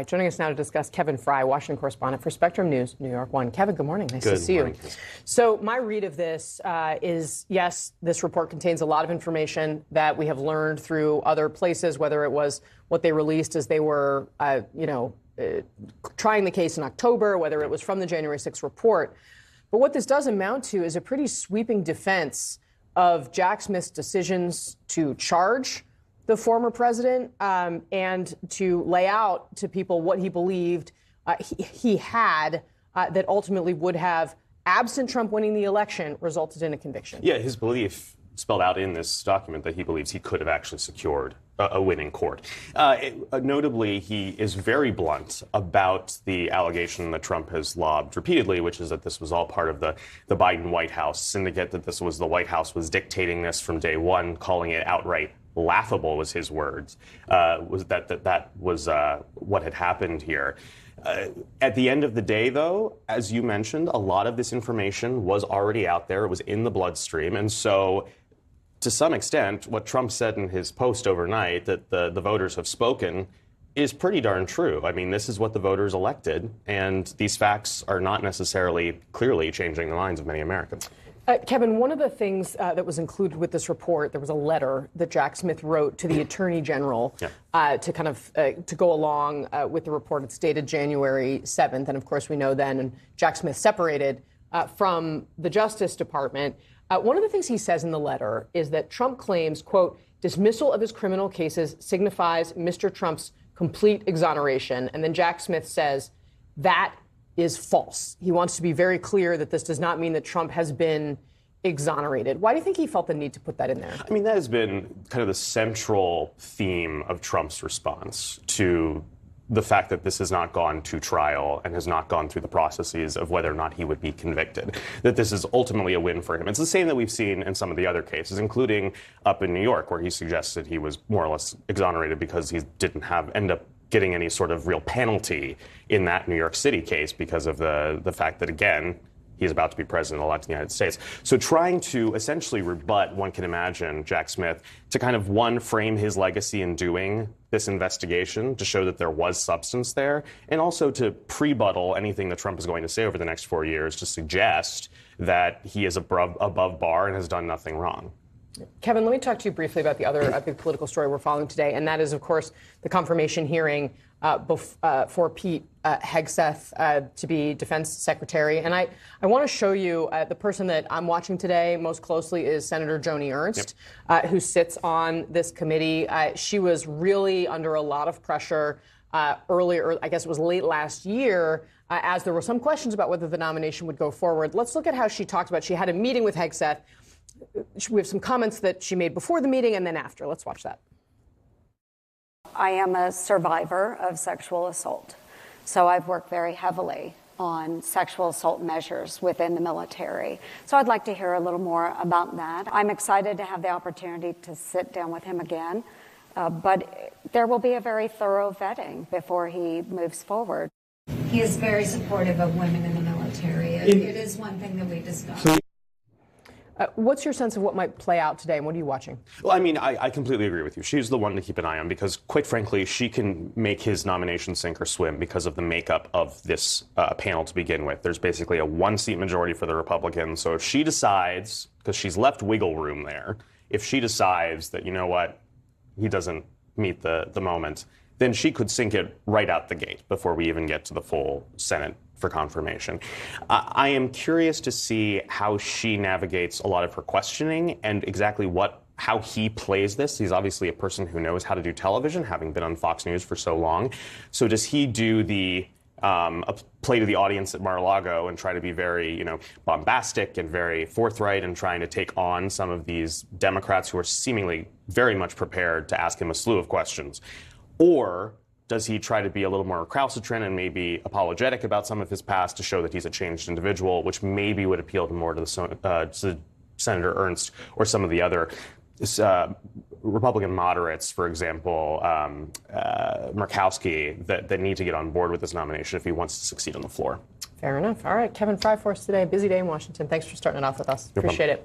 right, joining us now to discuss, Kevin Frey, Washington correspondent for Spectrum News, New York 1. Kevin, good morning. Nice to see you. So my read of this is, yes, this report contains a lot of information that we have learned through other places, whether it was what they released as they were, trying the case in October, whether it was from the January 6th report. But what this does amount to is a pretty sweeping defense of Jack Smith's decisions to charge the former president and to lay out to people what he believed he had that ultimately would have, absent Trump winning the election, resulted in a conviction. Yeah, his belief spelled out in this document that he believes he could have actually secured a win in court. Notably, he is very blunt about the allegation that Trump has lobbed repeatedly, which is that this was all part of the Biden White House syndicate, that this was the White House was dictating this from day one, calling it outright laughable was his words, was that was what had happened here. At the end of the day, though, as you mentioned, a lot of this information was already out there. It was in the bloodstream. And so, to some extent, what Trump said in his post overnight, that the voters have spoken, is pretty darn true. I mean, this is what the voters elected, and these facts are not necessarily clearly changing the minds of many Americans. Kevin, one of the things that was included with this report, there was a letter that Jack Smith wrote to the Attorney General to kind of to go along with the report. It's dated January 7th, and of course we know then, and Jack Smith separated from the Justice Department. One of the things he says in the letter is that Trump claims, quote, dismissal of his criminal cases signifies Mr. Trump's complete exoneration. And then Jack Smith says that is false. He wants to be very clear that this does not mean that Trump has been exonerated. Why do you think he felt the need to put that in there? I mean, that has been kind of the central theme of Trump's response to the fact that this has not gone to trial and has not gone through the processes of whether or not he would be convicted, that this is ultimately a win for him. It's the same that we've seen in some of the other cases, including up in New York, where he suggested he was more or less exonerated because he didn't end up getting any sort of real penalty in that New York City case because of the fact that, again, he's about to be president-elect in the United States. So trying to essentially rebut, one can imagine, Jack Smith, to kind of, one, frame his legacy in doing this investigation to show that there was substance there, and also to pre-buttle anything that Trump is going to say over the next 4 years to suggest that he is above bar and has done nothing wrong. Kevin, let me talk to you briefly about the other big political story we're following today, and that is, of course, the confirmation hearing for Pete Hegseth to be defense secretary. And I want to show you the person that I'm watching today most closely is Senator Joni Ernst, who sits on this committee. She was really under a lot of pressure earlier, I guess it was late last year, as there were some questions about whether the nomination would go forward. Let's look at how she talked about it. She had a meeting with Hegseth. We have some comments that she made before the meeting and then after. Let's watch that. I am a survivor of sexual assault, so I've worked very heavily on sexual assault measures within the military. So I'd like to hear a little more about that. I'm excited to have the opportunity to sit down with him again, but there will be a very thorough vetting before he moves forward. He is very supportive of women in the military. It is one thing that we discussed. What's your sense of what might play out today, and what are you watching? Well, I mean, I completely agree with you. She's the one to keep an eye on because, quite frankly, she can make his nomination sink or swim because of the makeup of this panel to begin with. There's basically a one-seat majority for the Republicans. So if she decides, because she's left wiggle room there, if she decides that, you know what, he doesn't meet the moment, then she could sink it right out the gate before we even get to the full Senate for confirmation. I am curious to see how she navigates a lot of her questioning and exactly how he plays this. He's obviously a person who knows how to do television, having been on Fox News for so long. So does he do the play to the audience at Mar-a-Lago and try to be very, bombastic and very forthright and trying to take on some of these Democrats who are seemingly very much prepared to ask him a slew of questions? Or does he try to be a little more recalcitrant and maybe apologetic about some of his past to show that he's a changed individual, which maybe would appeal more to Senator Ernst or some of the other Republican moderates, for example, Murkowski, that need to get on board with this nomination if he wants to succeed on the floor. Fair enough. All right, Kevin Frey for us today. Busy day in Washington. Thanks for starting it off with us. Appreciate it.